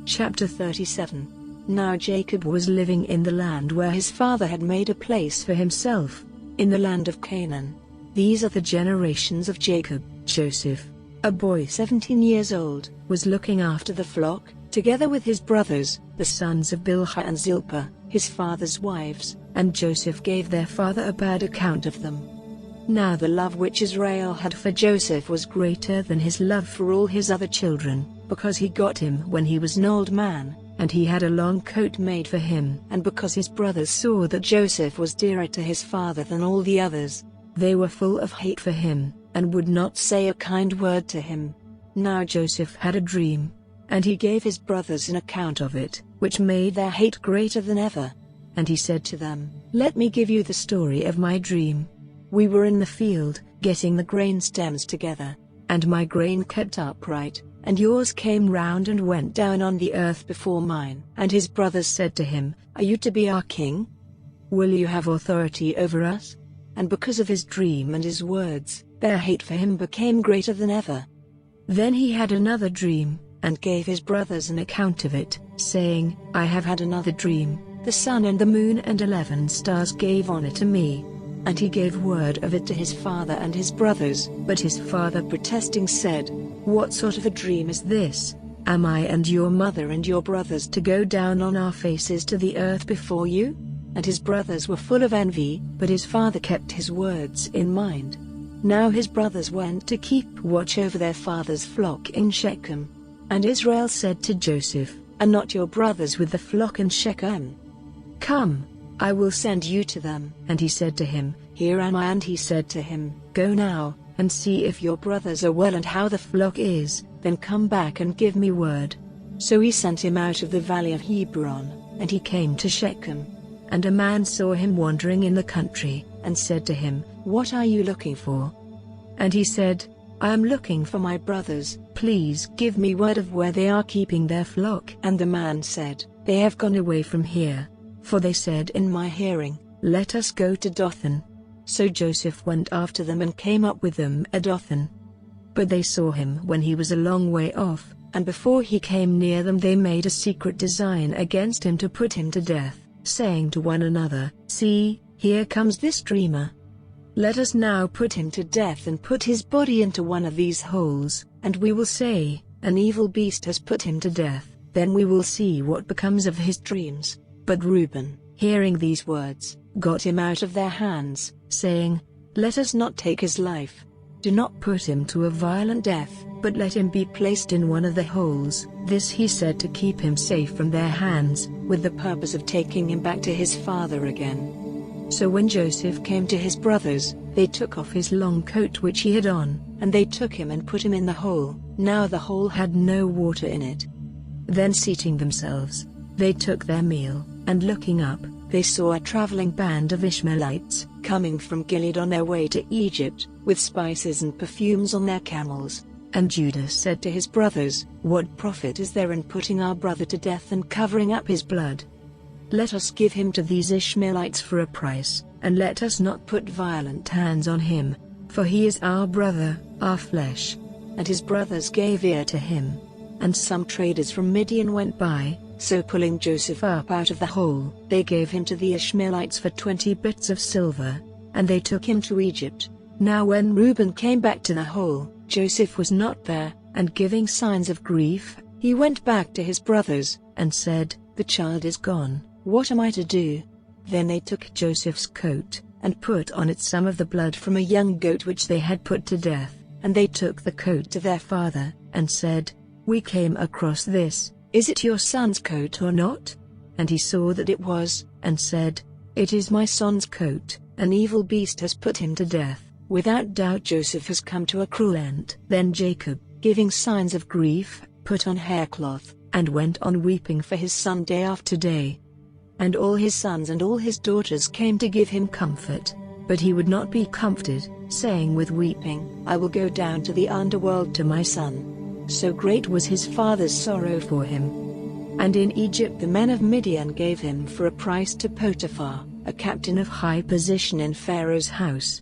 Chapter 37. Now Jacob was living in the land where his father had made a place for himself, in the land of Canaan. These are the generations of Jacob. Joseph, a boy 17 years old, was looking after the flock, together with his brothers, the sons of Bilhah and Zilpah, his father's wives, and Joseph gave their father a bad account of them. Now the love which Israel had for Joseph was greater than his love for all his other children, because he got him when he was an old man, and he had a long coat made for him. And because his brothers saw that Joseph was dearer to his father than all the others, they were full of hate for him, and would not say a kind word to him. Now Joseph had a dream, and he gave his brothers an account of it, which made their hate greater than ever. And he said to them, "Let me give you the story of my dream. We were in the field, getting the grain stems together, and my grain kept upright, and yours came round and went down on the earth before mine." And his brothers said to him, "Are you to be our king? Will you have authority over us?" And because of his dream and his words, their hate for him became greater than ever. Then he had another dream, and gave his brothers an account of it, saying, "I have had another dream. The sun and the moon and 11 stars gave honor to me." And he gave word of it to his father and his brothers. But his father protesting said, "What sort of a dream is this? Am I and your mother and your brothers to go down on our faces to the earth before you?" And his brothers were full of envy, but his father kept his words in mind. Now his brothers went to keep watch over their father's flock in Shechem. And Israel said to Joseph, "Are not your brothers with the flock in Shechem? Come, I will send you to them." And he said to him, "Here am I." And he said to him, "Go now, and see if your brothers are well and how the flock is, then come back and give me word." So he sent him out of the valley of Hebron, and he came to Shechem. And a man saw him wandering in the country, and said to him, "What are you looking for?" And he said, "I am looking for my brothers. Please give me word of where they are keeping their flock." And the man said, "They have gone away from here. For they said in my hearing, 'Let us go to Dothan.'" So Joseph went after them and came up with them at Dothan. But they saw him when he was a long way off, and before he came near them they made a secret design against him to put him to death, saying to one another, "See, here comes this dreamer. Let us now put him to death and put his body into one of these holes, and we will say, 'An evil beast has put him to death.' Then we will see what becomes of his dreams." But Reuben, hearing these words, got him out of their hands, saying, "Let us not take his life. Do not put him to a violent death, but let him be placed in one of the holes." This he said to keep him safe from their hands, with the purpose of taking him back to his father again. So when Joseph came to his brothers, they took off his long coat which he had on, and they took him and put him in the hole. Now the hole had no water in it. Then seating themselves, they took their meal, and looking up, they saw a traveling band of Ishmaelites, coming from Gilead on their way to Egypt, with spices and perfumes on their camels. And Judah said to his brothers, "What profit is there in putting our brother to death and covering up his blood? Let us give him to these Ishmaelites for a price, and let us not put violent hands on him, for he is our brother, our flesh." And his brothers gave ear to him. And some traders from Midian went by, so pulling Joseph up out of the hole, they gave him to the Ishmaelites for 20 bits of silver, and they took him to Egypt. Now when Reuben came back to the hole, Joseph was not there, and giving signs of grief, he went back to his brothers, and said, "The child is gone, what am I to do?" Then they took Joseph's coat, and put on it some of the blood from a young goat which they had put to death, and they took the coat to their father, and said, "We came across this. Is it your son's coat or not?" And he saw that it was, and said, "It is my son's coat. An evil beast has put him to death. Without doubt Joseph has come to a cruel end." Then Jacob, giving signs of grief, put on haircloth, and went on weeping for his son day after day. And all his sons and all his daughters came to give him comfort. But he would not be comforted, saying with weeping, "I will go down to the underworld to my son." So great was his father's sorrow for him. And in Egypt the men of Midian gave him for a price to Potiphar, a captain of high position in Pharaoh's house,